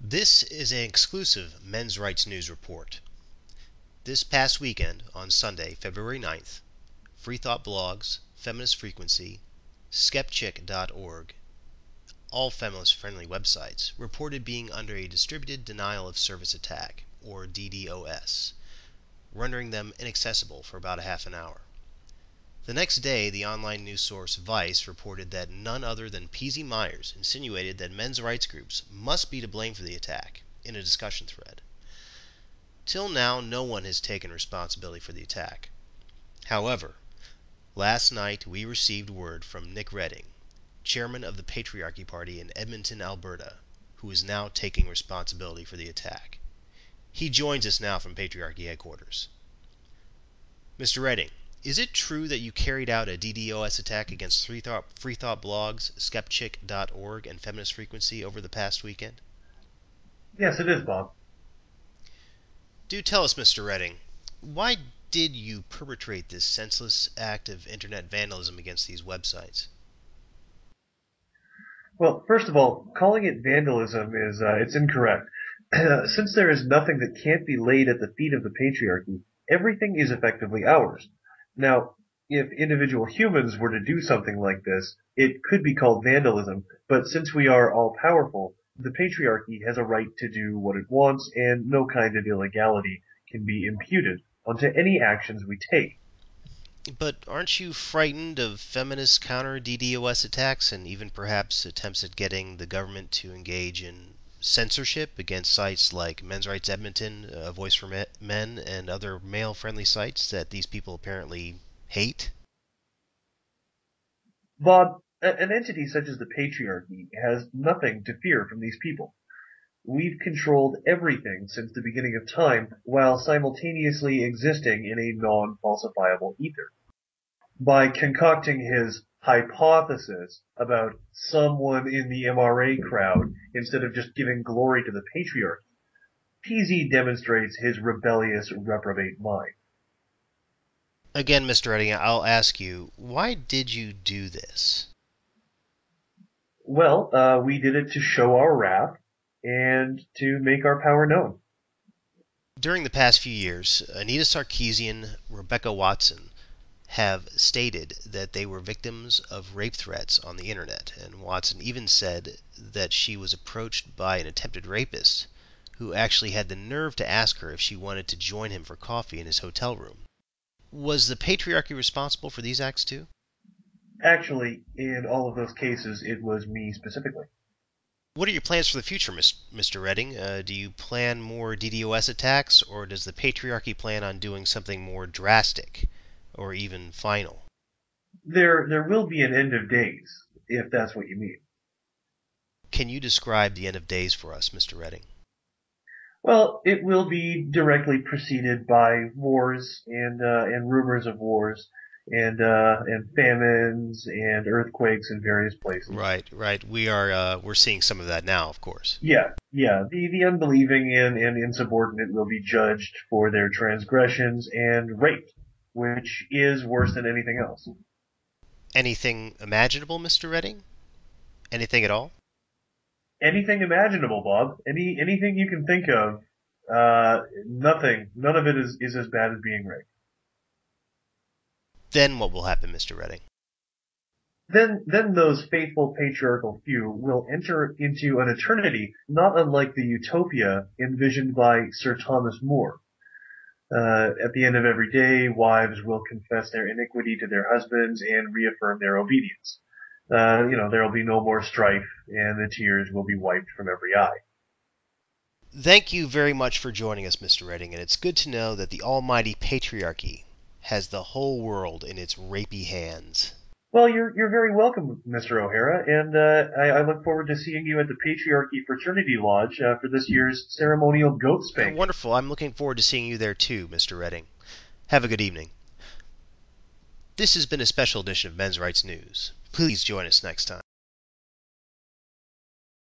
This is an exclusive Men's Rights News Report. This past weekend, on Sunday, February 9th, Free Thought Blogs, Feminist Frequency, Skepchick.org, all feminist-friendly websites, reported being under a distributed denial of service attack, or DDoS, rendering them inaccessible for about a half an hour. The next day, the online news source Vice reported that none other than P.Z. Myers insinuated that men's rights groups must be to blame for the attack in a discussion thread. Till now, no one has taken responsibility for the attack. However, last night we received word from Nick Redding, chairman of the Patriarchy Party in Edmonton, Alberta, who is now taking responsibility for the attack. He joins us now from Patriarchy headquarters. Mr. Redding, is it true that you carried out a DDoS attack against Free Thought Blogs, Skepchick.org, and Feminist Frequency over the past weekend? Yes, it is, Bob. Do tell us, Mr. Redding, why did you perpetrate this senseless act of internet vandalism against these websites? Well, first of all, calling it vandalism is it's incorrect. Since there is nothing that can't be laid at the feet of the patriarchy, everything is effectively ours. Now, if individual humans were to do something like this, it could be called vandalism, but since we are all-powerful, the patriarchy has a right to do what it wants, and no kind of illegality can be imputed onto any actions we take. But aren't you frightened of feminist counter-DDoS attacks and even perhaps attempts at getting the government to engage in censorship against sites like Men's Rights Edmonton, A Voice for Men, and other male-friendly sites that these people apparently hate? Bob, an entity such as the patriarchy has nothing to fear from these people. We've controlled everything since the beginning of time while simultaneously existing in a non-falsifiable ether. By concocting his hypothesis about someone in the MRE crowd instead of just giving glory to the patriarchy, PZ demonstrates his rebellious reprobate mind. Again, Mr. Redding, I'll ask you, why did you do this? Well, we did it to show our wrath and to make our power known. During the past few years, Anita Sarkeesian, Rebecca Watson have stated that they were victims of rape threats on the internet, and Watson even said that she was approached by an attempted rapist who actually had the nerve to ask her if she wanted to join him for coffee in his hotel room. Was the patriarchy responsible for these acts too? Actually, in all of those cases, it was me specifically. What are your plans for the future, Mr. Redding? Do you plan more DDoS attacks, or does the patriarchy plan on doing something more drastic, or even final? There will be an end of days, if that's what you mean. Can you describe the end of days for us, Mr. Redding? Well, it will be directly preceded by wars and rumors of wars and famines and earthquakes in various places. Right. We're seeing some of that now, of course. Yeah. The unbelieving and insubordinate will be judged for their transgressions and raped, which is worse than anything else. Anything imaginable, Mr. Redding? Anything at all? Anything imaginable, Bob. Anything you can think of. Nothing. None of it is as bad as being raped. Then what will happen, Mr. Redding? Then those faithful patriarchal few will enter into an eternity not unlike the utopia envisioned by Sir Thomas More. At the end of every day, wives will confess their iniquity to their husbands and reaffirm their obedience. There'll be no more strife, and the tears will be wiped from every eye. Thank you very much for joining us, Mr. Redding, and it's good to know that the almighty patriarchy has the whole world in its rapey hands. Well, you're very welcome, Mr. O'Hara, and I look forward to seeing you at the Patriarchy Fraternity Lodge for this year's ceremonial goat spanking. Wonderful. I'm looking forward to seeing you there too, Mr. Redding. Have a good evening. This has been a special edition of Men's Rights News. Please join us next time.